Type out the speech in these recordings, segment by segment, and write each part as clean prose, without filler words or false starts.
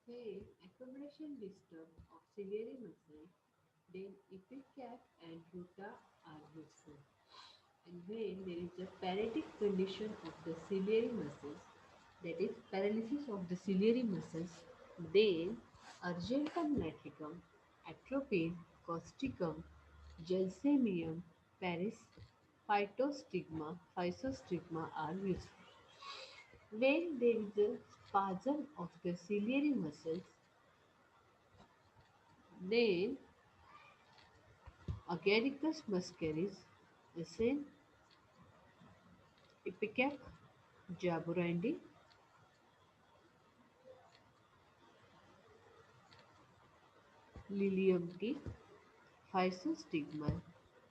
When accommodation disturb of ciliary muscle, then epicap and ruta are useful. And when there is a paralytic condition of the ciliary muscles, that is paralysis of the ciliary muscles, then argentum nitricum, atropine, causticum, gelsemium, paris, physostigma are useful. When there is a spasm of the ciliary muscles, then Agaricus muscaris, Essen, Ipecac, Jaborandi, Lilium tea, Physostigma,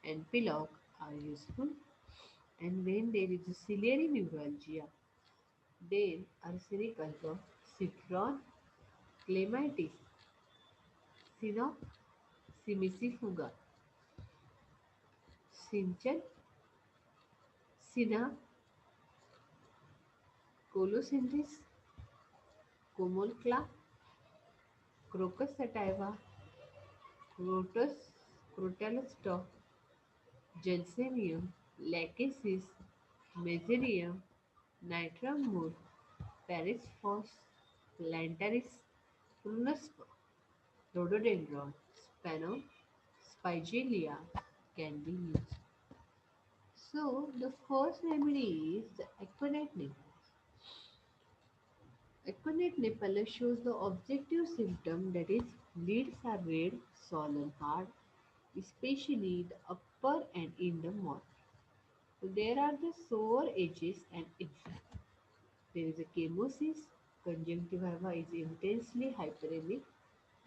and Pillock are useful. And when there is a ciliary neuralgia, then arsenic alba, citron, clematis, sinop, simicifuga, cinchan, cinna, colosynthis, comolcla, crocus sativa, crotus, crotalus stock, Gelsemium, lachesis, mesoneum, nitrum mur, Paris fos, lantaris, prunus rhododendron, spano, spigelia can be used. So the first remedy is the equinate nipple. Equinate nipple shows the objective symptom, that is leads are red, swollen hard, especially the upper and in the mouth. So there are the sore edges and inflamed. There is a chemosis, conjunctiva is intensely hyperemic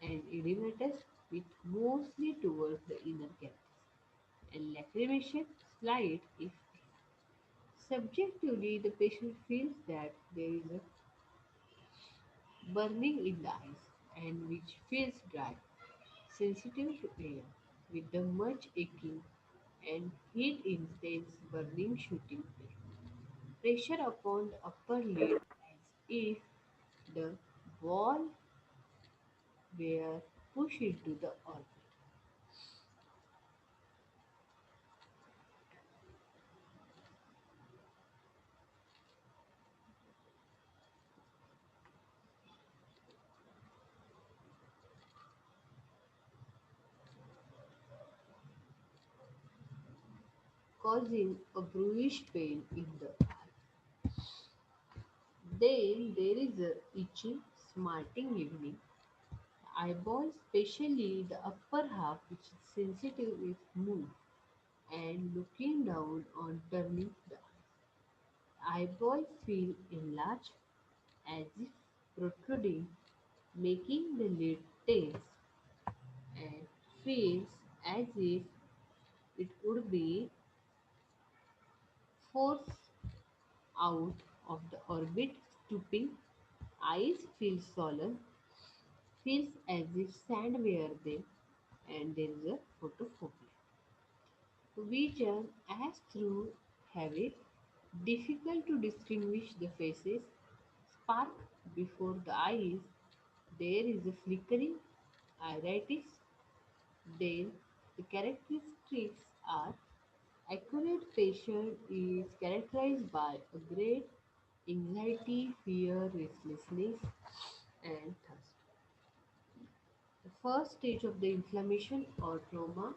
and edematous with mostly towards the inner cavities, and lacrimation slight if subjectively the patient feels that there is a burning in the eyes and which feels dry, sensitive to air, with the much aching and heat intense burning shooting pain. Pressure upon the upper lid as if the ball were pushed into the orbit, causing a bluish pain in the eye. Then there is a itching, smarting evening. Eyeball, especially the upper half, which is sensitive if moved, and looking down on turning the eyeball feel enlarged as if protruding, making the lid tense and feels as if it would be forced out of the orbit, stooping. Eyes feel swollen, feels as if sand were there, and there is a photophobia. Vision as through habit, difficult to distinguish the faces, spark before the eyes, there is a flickering, iritis, then the characteristics are accurate patient is characterized by a great anxiety, fear, restlessness, and thirst. The first stage of the inflammation or trauma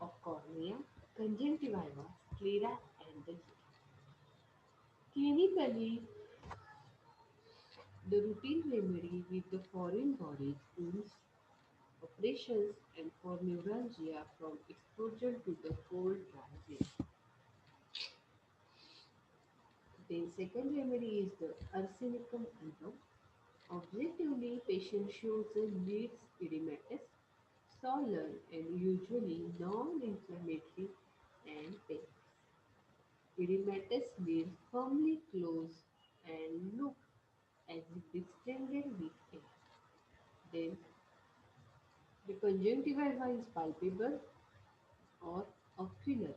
of cornea, conjunctiva, sclera, and the clinically, the routine remedy with the foreign bodies, wounds, operations, and for neuralgia from exposure to the cold dry zone. The second remedy is the arsenicum album. Objectively, patient shows a leads edematous, swollen, and usually non-inflammatory and pain. Edematous leads firmly closed and look as if distended with air. Then the conjunctiva is palpable or ocular,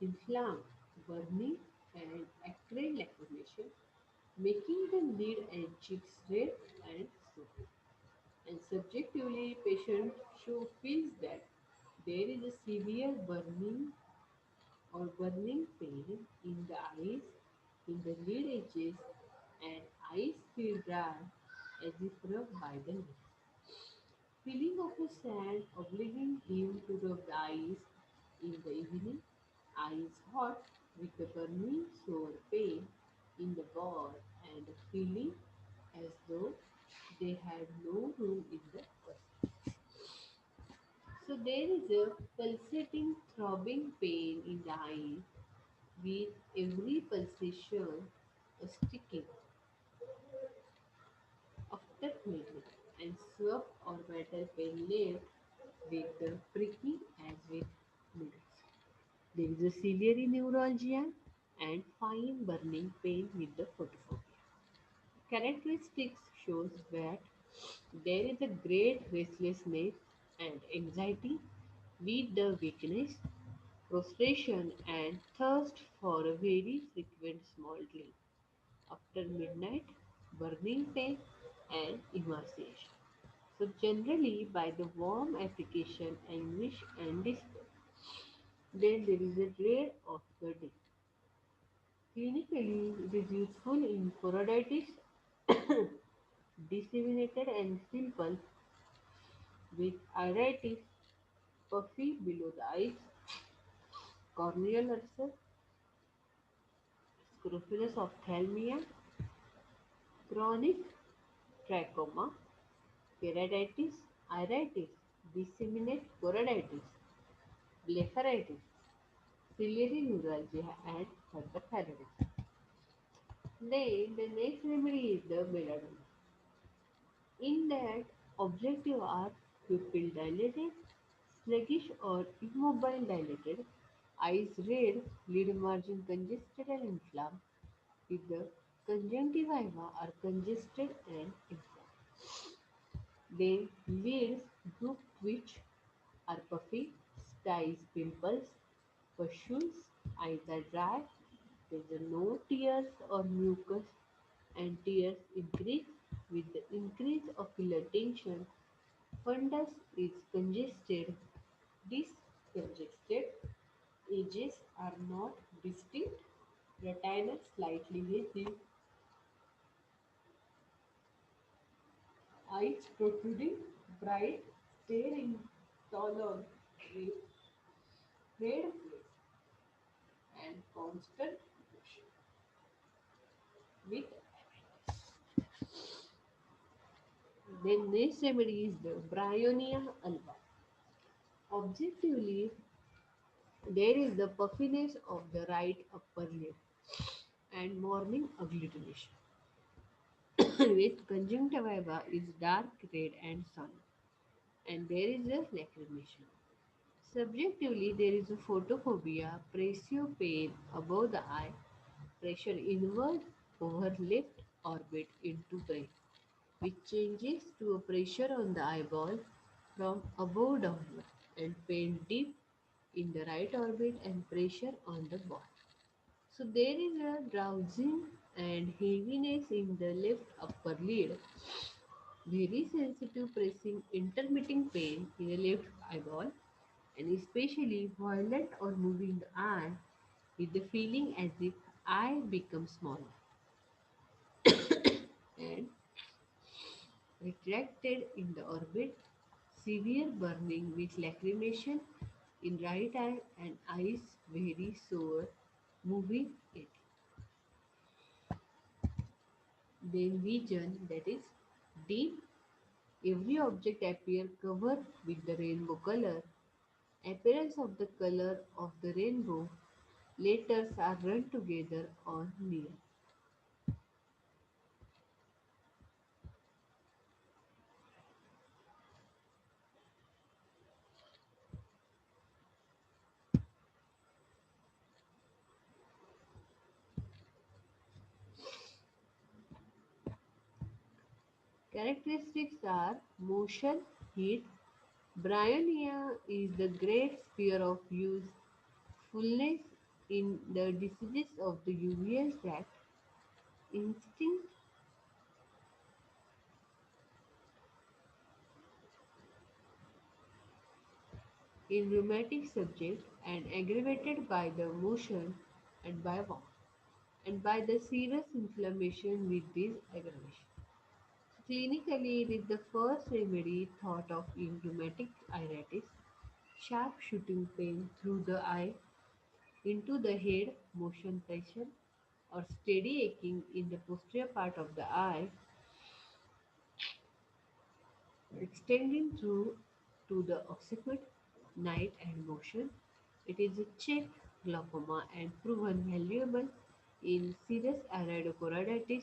inflamed, burning, and acrid lacrimation, making the lid and cheeks red and swollen. And subjectively, patient show feels that there is a severe burning or burning pain in the eyes, in the lid edges, and eyes feel dry as if rubbed by the nail. Feeling of a sand obliging him to rub the eyes in the evening, eyes hot with a burning sore pain in the ball and a feeling as though they had no room in the person. So there is a pulsating, throbbing pain in the eye with every pulsation a sticking after middle and suborbital pain left with the pricky as with needles. There is a ciliary neuralgia and fine burning pain with the photophobia. Characteristics shows that there is a great restlessness and anxiety with the weakness, prostration and thirst for a very frequent small drink after midnight, burning pain and emaciation. So generally by the warm application, anguish and despair. Then there is a dread of the day. Clinically, it is useful in choroiditis, disseminated and simple with iritis, puffy below the eyes, corneal ulcer, scrofulous ophthalmia, chronic trachoma, keratitis, iritis, disseminate choroiditis, blepharitis, ciliary neuralgia, and hyperthyroidism. Then the next remedy is the belladonna. In that, objective are pupil dilated, sluggish or immobile dilated, eyes red, lid margin congested and inflamed, with the conjunctiva are congested and inflamed. Then lids droop twitch are puffy, styes pimples, pustules, eyes are dry, there are no tears or mucus and tears increase with the increase of ocular tension. Fundus is congested. These congested edges are not distinct. Retina slightly hazy. Eyes protruding, bright, staring, taller, with red face and constant motion. With then next remedy is the Bryonia alba. Objectively, there is the puffiness of the right upper lid and morning agglutination. With conjunctiva is dark red and sun, and there is a lacrimation. Subjectively, there is a photophobia, pressio pain above the eye, pressure inward over left orbit into brain, which changes to a pressure on the eyeball from above downward, and pain deep in the right orbit and pressure on the ball. So there is a drowsing and heaviness in the left upper lid, very sensitive pressing intermittent pain in the left eyeball, and especially violent or moving the eye with the feeling as if eye becomes smaller and retracted in the orbit, severe burning with lacrimation in right eye and eyes very sore, moving it. Then vision, that is deep, every object appear covered with the rainbow color. Appearance of the color of the rainbow, letters are run together or near. Characteristics are motion, heat. Bryonia is the great sphere of usefulness in the diseases of the uveal tract. Instinct in rheumatic subject and aggravated by the motion and by and by the serious inflammation with this aggravation. Clinically, it is the first remedy thought of in rheumatic arthritis, sharp shooting pain through the eye into the head, motion pressure, or steady aching in the posterior part of the eye, extending through to the occiput, night and motion. It is a checked glaucoma and proven valuable in serious iridochoroiditis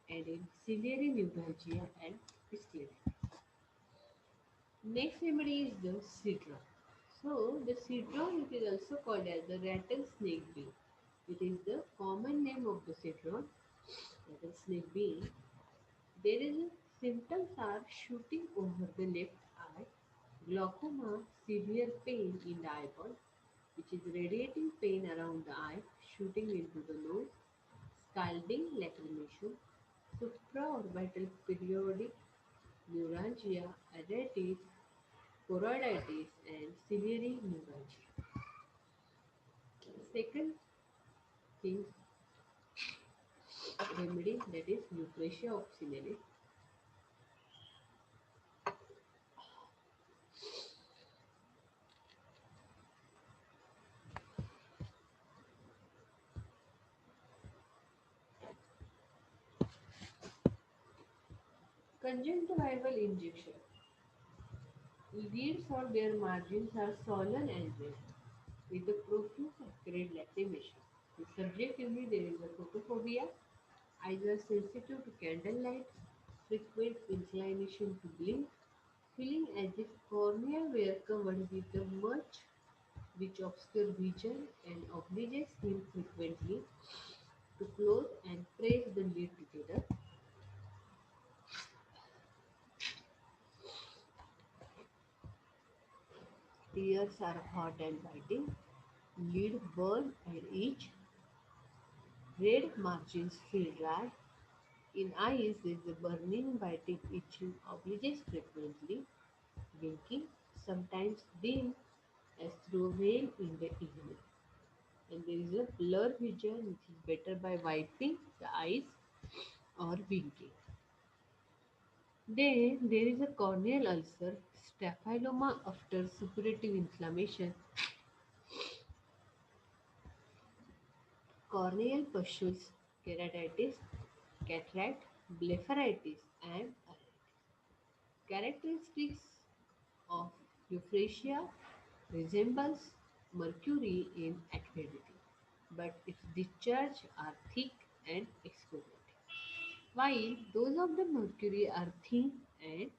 and in ciliary neuralgia and scleritis. Next remedy is the citron. So the citron it is also called as the rattlesnake bean. It is the common name of the citron, rattlesnake bean. There is a symptoms are shooting over the left eye, glaucoma, severe pain in the eyeball, which is radiating pain around the eye, shooting into the nose, scalding lacrimation, supraorbital periodic neuralgia, arthritis, choroiditis, and ciliary neuralgia. Second thing remedy that is euphrasia of ciliary. Conjunctival injection. Leads or their margins are swollen and red, with a profuse accurate lacrimation. Subjectively, there is a photophobia, eyes are sensitive to candlelight, frequent inclination to blink, feeling as if cornea were covered with a much which obscure vision and obliges him frequently to close and press the lid together. Ears are hot and biting, lid burn and itch, red margins feel dry. In eyes, there is a burning, biting, itching, obliges frequently, winking, sometimes dim as through a veil in the evening. And there is a blur vision which is better by wiping the eyes or winking. Then there is a corneal ulcer, staphyloma after suppurative inflammation, corneal pustules, keratitis, cataract, blepharitis, and characteristics of euphrasia resembles mercury in acridity, but its discharge are thick and excoriating, while those of the mercury are thin and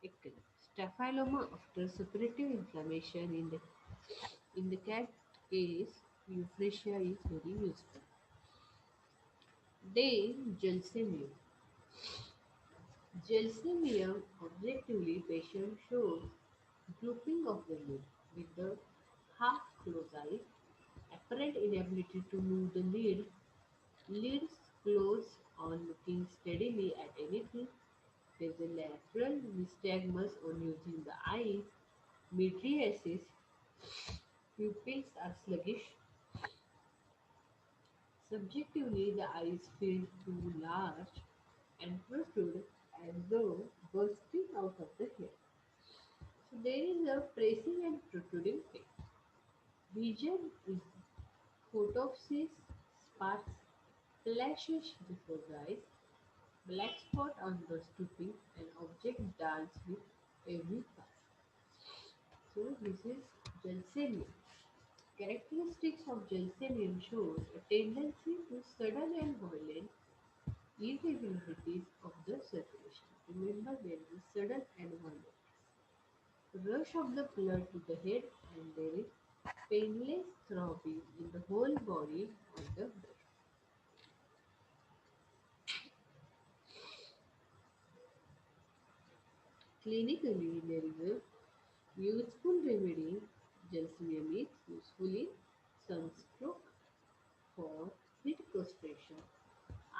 aqueous. Staphyloma after suppurative inflammation in the cat case, euphrasia is very useful. Then gelsemium. Gelsemium objectively patient shows drooping of the lid with the half closed eyes, apparent inability to move the lid, lids closed on looking steadily at anything. There is a lateral nystagmus on using the eyes, mydriasis, pupils are sluggish. Subjectively, the eyes feel too large and protrude as though bursting out of the head. So there is a pressing and protruding face. Vision is photopsis, sparks, flashes before the eyes, black spot on the stooping, and object dance with every pass. So this is Gelsemium. Characteristics of Gelsemium shows a tendency to sudden and violent irregularities of the circulation. Remember there is a sudden and violent rush of the blood to the head and there is painless throbbing in the whole body of the blood. Clinically, there is a useful remedy. Gelsemium is useful in sunstroke for heat prostration,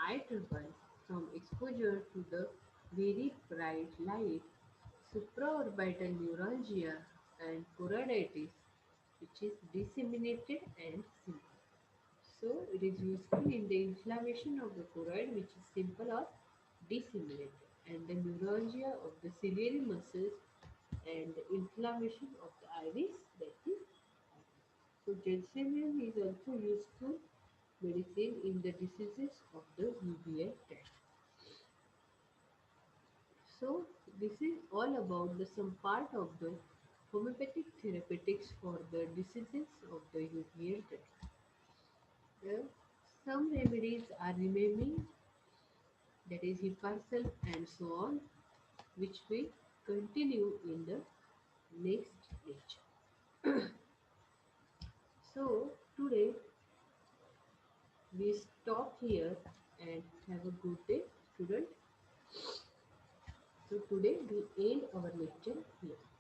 eye trouble from exposure to the very bright light, supraorbital neuralgia, and choroiditis, which is disseminated and simple. So it is useful in the inflammation of the choroid, which is simple or disseminated, and the neuralgia of the ciliary muscles and the inflammation of the iris, that is iris. So gelsemium is also useful medicine in the diseases of the uveal tract. So this is all about the some part of the homeopathic therapeutics for the diseases of the uveal tract. The, some remedies are remaining, that is Hipparcel and so on, which we continue in the next lecture. So today we stop here and have a good day, student. So today we end our lecture here.